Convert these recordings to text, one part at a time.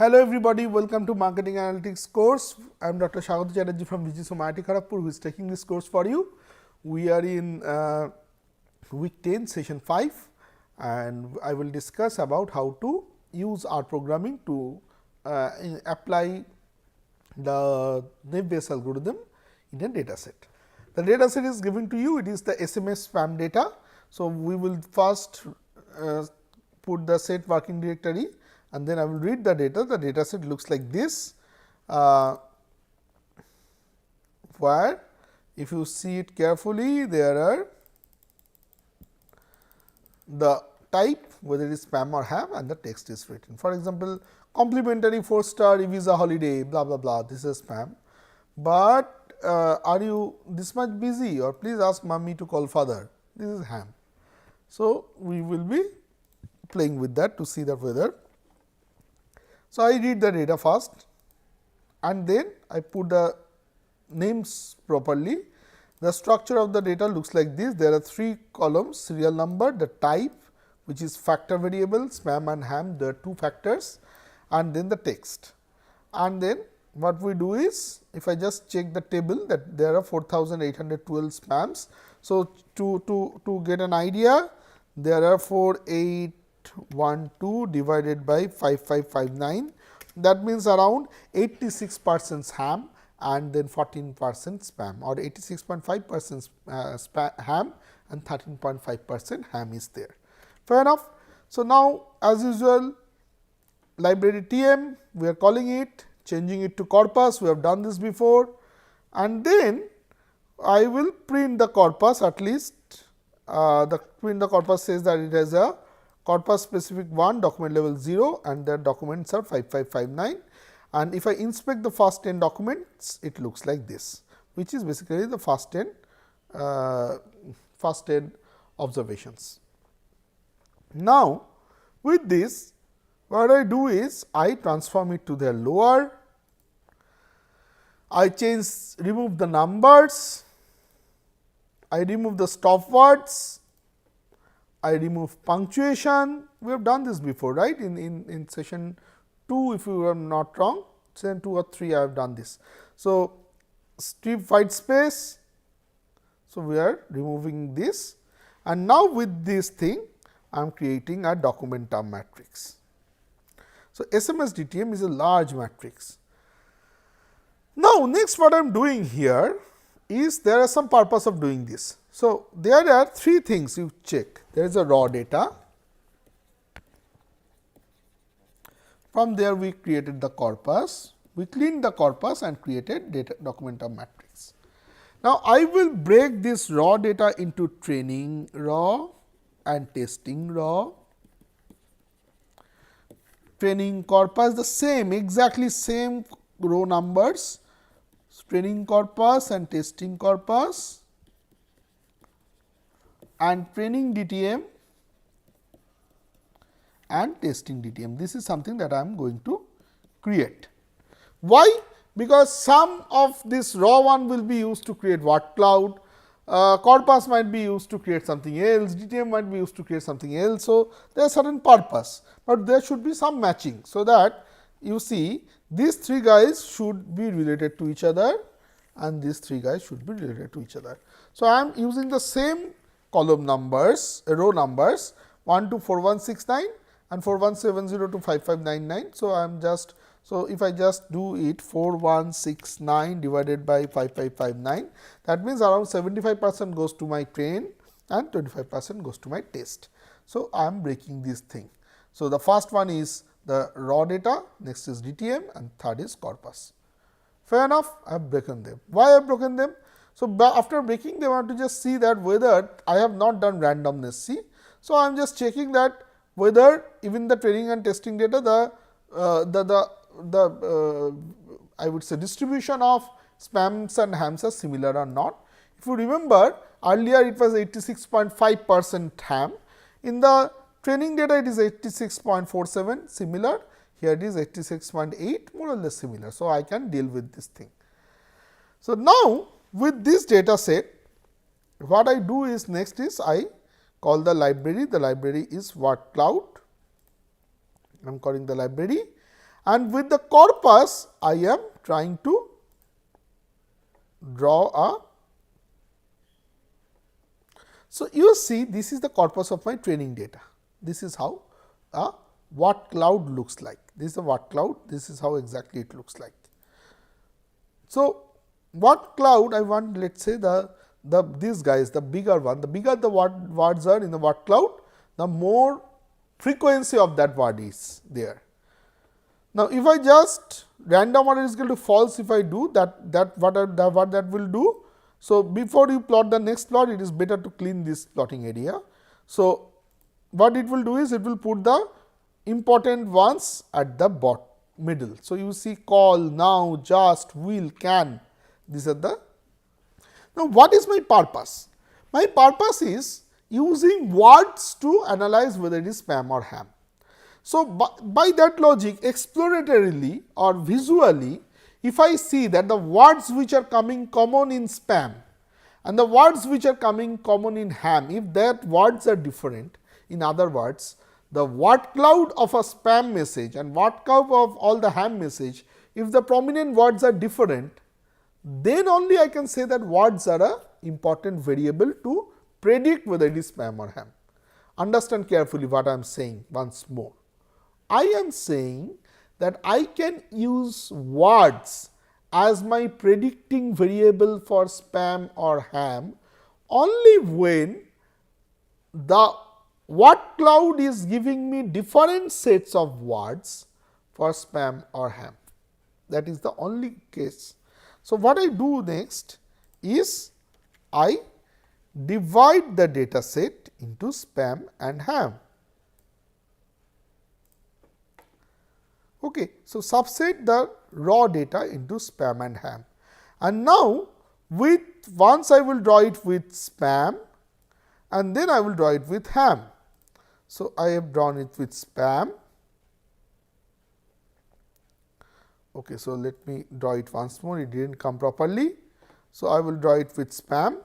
Hello everybody, welcome to Marketing Analytics course. I am Dr. Shagata Chatterjee from VGSOM IIT Kharagpur who is taking this course for you. We are in week 10 session 5 and I will discuss about how to use R programming to apply the naive-Bayes algorithm in a data set. The data set is given to you, it is the SMS spam data. So, we will first put the set working directory and then I will read the data. The data set looks like this, where if you see it carefully, there are the type whether it is spam or ham and the text is written. For example, complimentary 4-star Ibiza holiday blah blah blah, this is spam, but are you this much busy or please ask mommy to call father, this is ham. So, we will be playing with that to see the whether. So, I read the data first and then I put the names properly. The structure of the data looks like this. There are 3 columns: serial number, the type which is factor variable, spam and ham, there are 2 factors, and then the text. And then what we do is, if I just check the table, that there are 4812 spams. So, to get an idea, there are 4812 divided by 5559, that means around 86% ham and then 14% spam, or 86.5% ham and 13.5% ham is there. Fair enough. So, now as usual, library TM we are calling it, changing it to corpus, we have done this before, and then I will print the corpus. At least the print the corpus says that it has a corpus specific 1, document level 0 and their documents are 5559, and if I inspect the first 10 documents, it looks like this, which is basically the first 10 observations. Now, with this what I do is I transform it to their lower, I remove the numbers, I remove the stop words, I remove punctuation. We have done this before, right, in session 2 if you are not wrong, session 2 or 3 I have done this. So, strip white space, so we are removing this, and now with this thing I am creating a document term matrix. So, SMS DTM is a large matrix. Now, next what I am doing here is there are some purpose of doing this. So, there are 3 things you check. There is a raw data, from there we created the corpus, we cleaned the corpus and created data document term matrix. Now, I will break this raw data into training raw and testing raw. Training corpus the same, exactly same row numbers, training corpus and testing corpus, and training DTM and testing DTM. This is something that I am going to create. Why? Because some of this raw one will be used to create word cloud, corpus might be used to create something else, DTM might be used to create something else. So, there is certain purpose, but there should be some matching. So, that you see these 3 guys should be related to each other and these 3 guys should be related to each other. So, I am using the same column numbers, row numbers 1 to 4169 and 4170 to 5599. So, I am just, so if I just do it 4169 divided by 5559, that means around 75% goes to my train and 25% goes to my test. So, I am breaking this thing. So, the first one is the raw data, next is DTM and third is corpus. Fair enough, I have broken them. Why I have broken them? So, after breaking them I have to just see that whether I have not done randomness. See, so I am just checking that whether even the training and testing data I would say distribution of spams and hams are similar or not. If you remember earlier it was 86.5% ham, in the training data it is 86.47 similar, here it is 86.8 more or less similar. So, I can deal with this thing. So, now with this data set what I do is next is I call the library is word cloud, I am calling the library and with the corpus I am trying to draw a. So, you see this is the corpus of my training data. This is how a word cloud looks like. This is a word cloud, this is how exactly it looks like. So, word cloud I want, let us say these guys, the bigger one, the bigger the words are in the word cloud, the more frequency of that word is there. Now, if I just random order is equal to false, if I do that what that will do. So, before you plot the next plot, it is better to clean this plotting area. So, what it will do is it will put the important ones at the middle. So, you see call, now, just, will, can, these are the. Now, what is my purpose? My purpose is using words to analyze whether it is spam or ham. So, by that logic, exploratorily or visually, if I see that the words which are coming common in spam and the words which are coming common in ham, if that words are different, in other words, the word cloud of a spam message and word cloud of all the ham message, if the prominent words are different, then only I can say that words are a important variable to predict whether it is spam or ham. Understand carefully what I am saying once more. I am saying that I can use words as my predicting variable for spam or ham only when the word cloud is giving me different sets of words for spam or ham. That is the only case. So, what I do next is I divide the data set into spam and ham. Okay. So, subset the raw data into spam and ham, and now with once I will draw it with spam and then I will draw it with ham. So, I have drawn it with spam. Okay, so, let me draw it once more, it did not come properly. So, I will draw it with spam,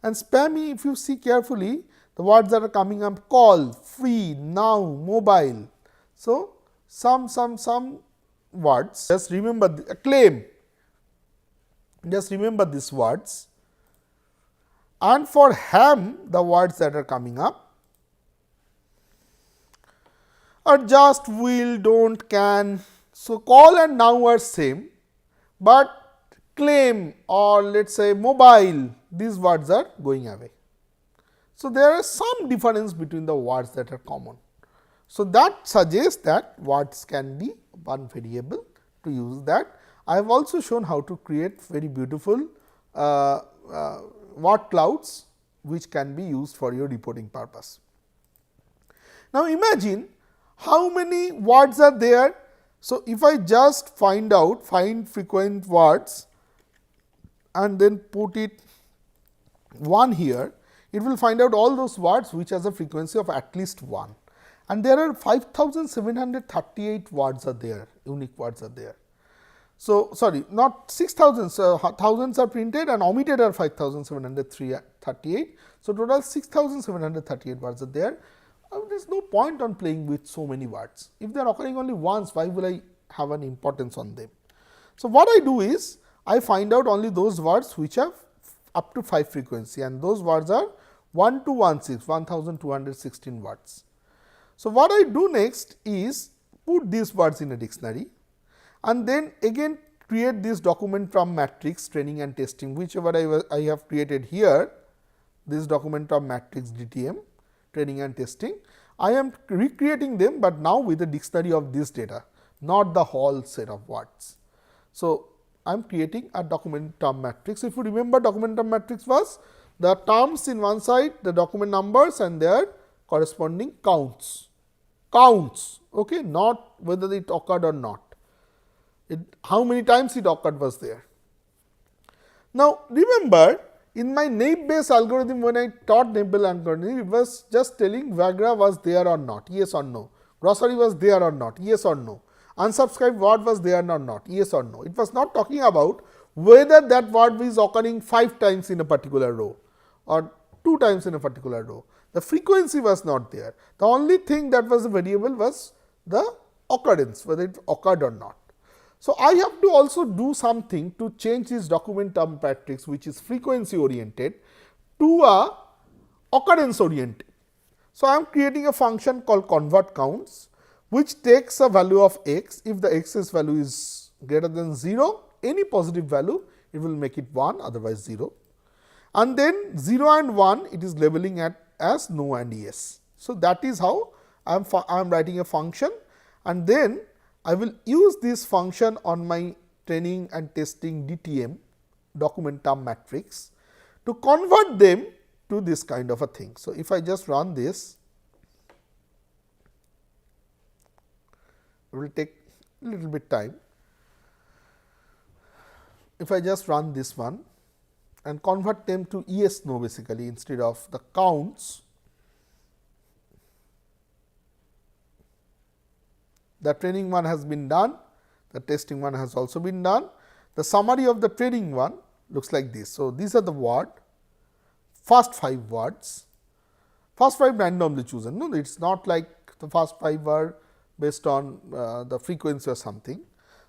and spammy, if you see carefully, the words that are coming up call, free, now, mobile. So, some words, just remember the claim, just remember these words, and for ham the words that are coming up are just will, don't, can. So, call and now are same, but claim or let us say mobile, these words are going away. So, there is some difference between the words that are common. So, that suggests that words can be one variable to use that. I have also shown how to create very beautiful word clouds which can be used for your reporting purpose. Now, imagine how many words are there. So, if I just find frequent words and then put it 1 here, it will find out all those words which has a frequency of at least 1. And there are 5738 words are there, unique words are there. So, sorry, not 6000, so thousands are printed and omitted are 5738. So, total 6738 words are there. There is no point on playing with so many words. If they are occurring only once, why will I have an importance on them? So, what I do is, I find out only those words which have up to 5 frequency, and those words are 1216, 1216 words. So, what I do next is put these words in a dictionary and then again create this document from matrix training and testing, whichever I have created here, this document from matrix DTM training and testing. I am recreating them, but now with a dictionary of this data, not the whole set of words. So, I am creating a document term matrix. If you remember, document term matrix was the terms in one side, the document numbers and their corresponding counts. Okay, not whether it occurred or not. How many times it occurred was there. Now, remember, in my naive Bayes algorithm, when I taught naive Bayes algorithm, it was just telling Viagra was there or not, yes or no. Grocery was there or not, yes or no. Unsubscribed word was there or not, yes or no. It was not talking about whether that word is occurring 5 times in a particular row or 2 times in a particular row. The frequency was not there. The only thing that was a variable was the occurrence, whether it occurred or not. So, I have to also do something to change this document term matrix, which is frequency oriented, to a occurrence oriented. So, I am creating a function called convert counts, which takes a value of x. If the x's value is greater than 0, any positive value, it will make it 1, otherwise 0. And then 0 and 1, it is labeling at as no and yes. So, that is how I am writing a function, and then I will use this function on my training and testing DTM, document term matrix, to convert them to this kind of a thing. So, if I just run this, it will take a little bit time. If I just run this one and convert them to yes no basically instead of the counts, the training one has been done, the testing one has also been done. The summary of the training one looks like this. So, these are the word, first 5 words, first 5 randomly chosen. No, it is not like the first 5 were based on the frequency or something.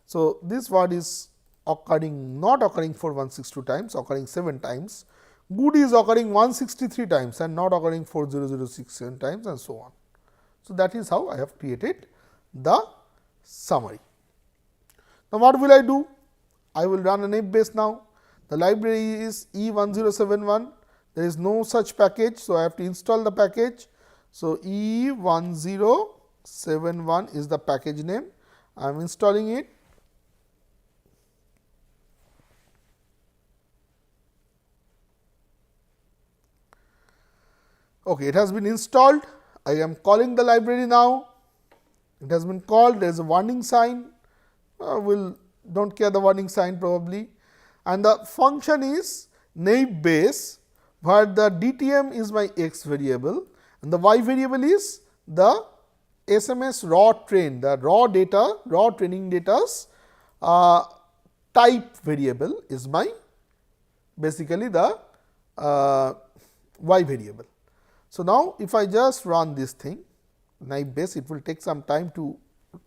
So, this word is occurring, not occurring 4162 times, occurring 7 times. Good is occurring 163 times and not occurring 4067 times, and so on. So, that is how I have created the summary. Now, what will I do? I will run an if base now. The library is E1071. There is no such package. So, I have to install the package. So, E1071 is the package name. I am installing it. Okay, it has been installed. I am calling the library now. It has been called. There is a warning sign. We'll don't care the warning sign probably. And the function is naive base, where the DTM is my x variable and the y variable is the SMS raw train, the raw data, raw training data's type variable is my basically the y variable. So, now if I just run this thing naive base, it will take some time to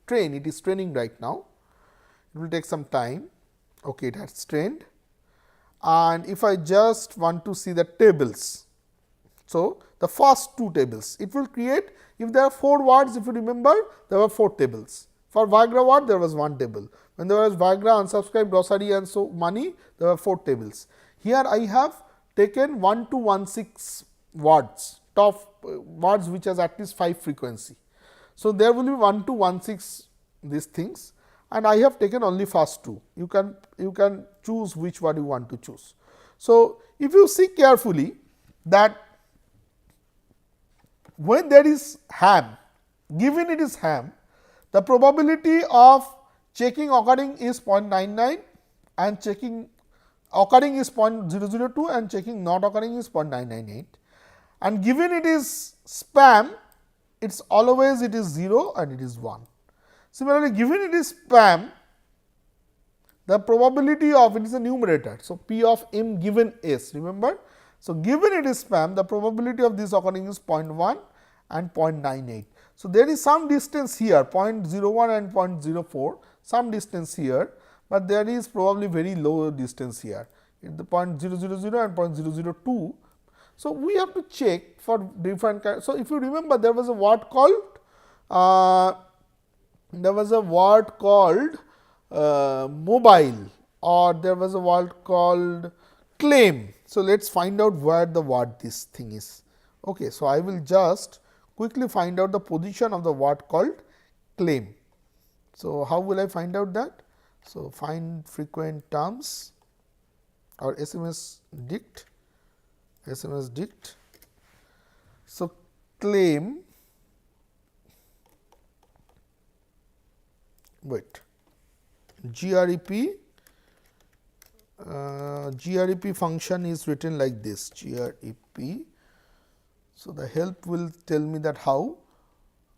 train. It is training right now, it will take some time. Okay, it has trained, and if I just want to see the tables. So, the first 2 tables it will create. If there are 4 words, if you remember, there were 4 tables. For Viagra word there was 1 table. When there was Viagra, unsubscribed, glossary and so money, there were 4 tables. Here I have taken 1 to 16 words, top words which has at least 5 frequency. So, there will be 1 to 16 these things, and I have taken only first 2. You can choose which word you want to choose. So, if you see carefully that when there is ham, given it is ham, the probability of checking occurring is 0.99 and checking occurring is 0.002 and checking not occurring is 0.998, and given it is spam, it is always it is 0 and it is 1. Similarly, given it is spam, the probability of it is a numerator. So, P of m given S, remember. So, given it is spam, the probability of this occurring is 0.1 and 0.98. So, there is some distance here 0.01 and 0.04, some distance here, but there is probably very low distance here in the 0.000 and 0.002. So, we have to check for different kinds. So, if you remember, there was a word called mobile, or there was a word called claim. So, let us find out where the word this thing is. Okay. So, I will just quickly find out the position of the word called claim. So, how will I find out that? So, find frequent terms or SMS dict. So, claim, wait, grep function is written like this, grep. So, the help will tell me that how,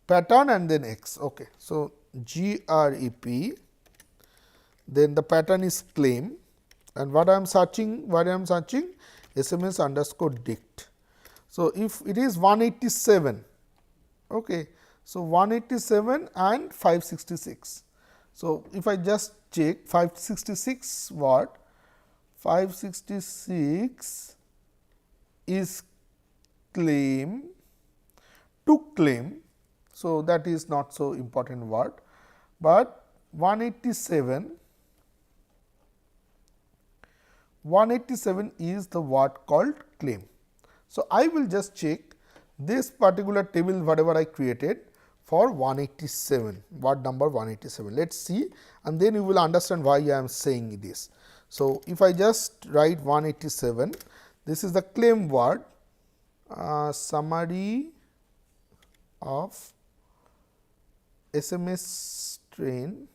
pattern and then x. Okay. So, grep, then the pattern is claim, and what I am searching, SMS underscore dict. So, if it is 187, okay, So, 187 and 566. So, if I just check 566 what? 566 is claim to claim. So, that is not so important word, but 187 is the word called claim. So, I will just check this particular table whatever I created for 187, word number 187. Let us see, and then you will understand why I am saying this. So, if I just write 187, this is the claim word, summary of SMS train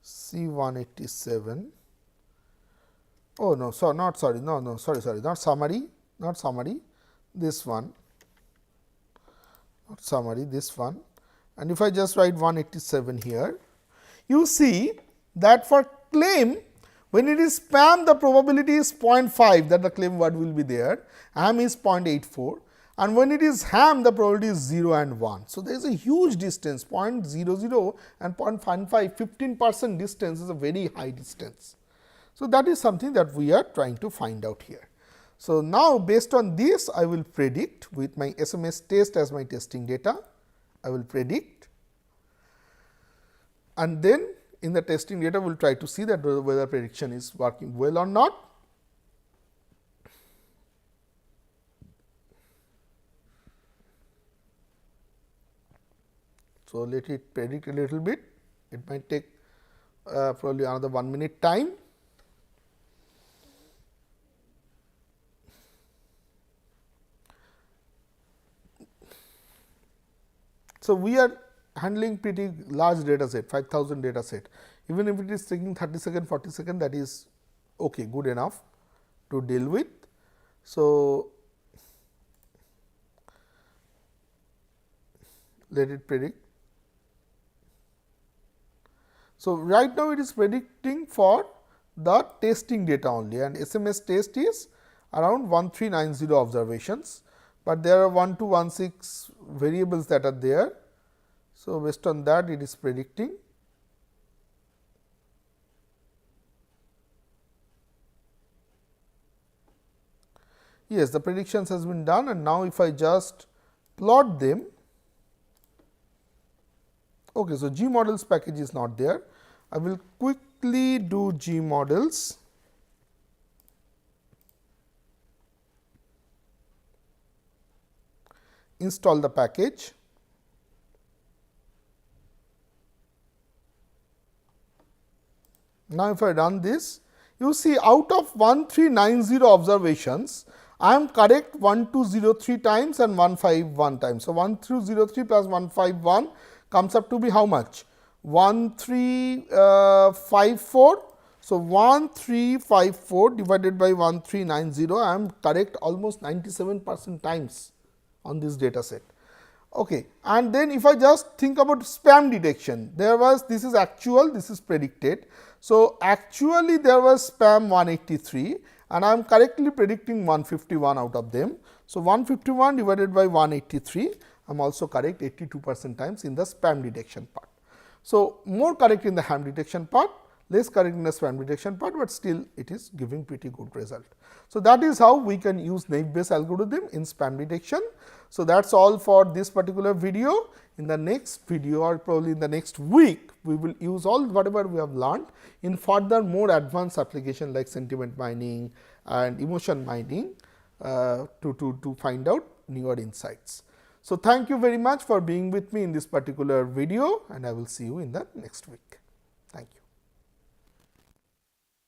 C187. Oh no, so not sorry, no, sorry, not summary, this one, not summary, this one. And if I just write 187 here, you see that for claim, when it is spam, the probability is 0.5 that the claim word will be there, ham is 0.84, and when it is ham, the probability is 0 and 1. So, there is a huge distance, 0.00 and 0.55, 15% distance is a very high distance. So, that is something that we are trying to find out here. So, now based on this, I will predict with my SMS test as my testing data, I will predict, and then in the testing data we will try to see that whether prediction is working well or not. So, let it predict a little bit, it might take probably another 1 minute time. So, we are handling pretty large data set, 5000 data set. Even if it is taking 30 second, 40 second, that is okay, good enough to deal with. So, let it predict. So, right now it is predicting for the testing data only, and SMS test is around 1390 observations, but there are 1216 variables that are there. So, based on that it is predicting. Yes, the predictions has been done, and now if I just plot them, okay, so G models package is not there. I will quickly do G models. Install the package. Now, if I run this, you see out of 1390 observations, I am correct 1203 times and 151 times. So, 1203 plus 151 comes up to be how much? 1354. So, 1354 divided by 1390, I am correct almost 97% times on this data set. Okay. And then if I just think about spam detection, there was, this is actual, this is predicted. So, actually there was spam 183 and I am correctly predicting 151 out of them. So, 151 divided by 183, I am also correct 82% times in the spam detection part. So, more correct in the ham detection part, less correct in the spam detection part, but still it is giving pretty good result. So, that is how we can use naive Bayes algorithm in spam detection. So, that is all for this particular video. In the next video or probably in the next week, we will use all whatever we have learned in further more advanced application like sentiment mining and emotion mining to find out newer insights. So, thank you very much for being with me in this particular video, and I will see you in the next week. Thank you.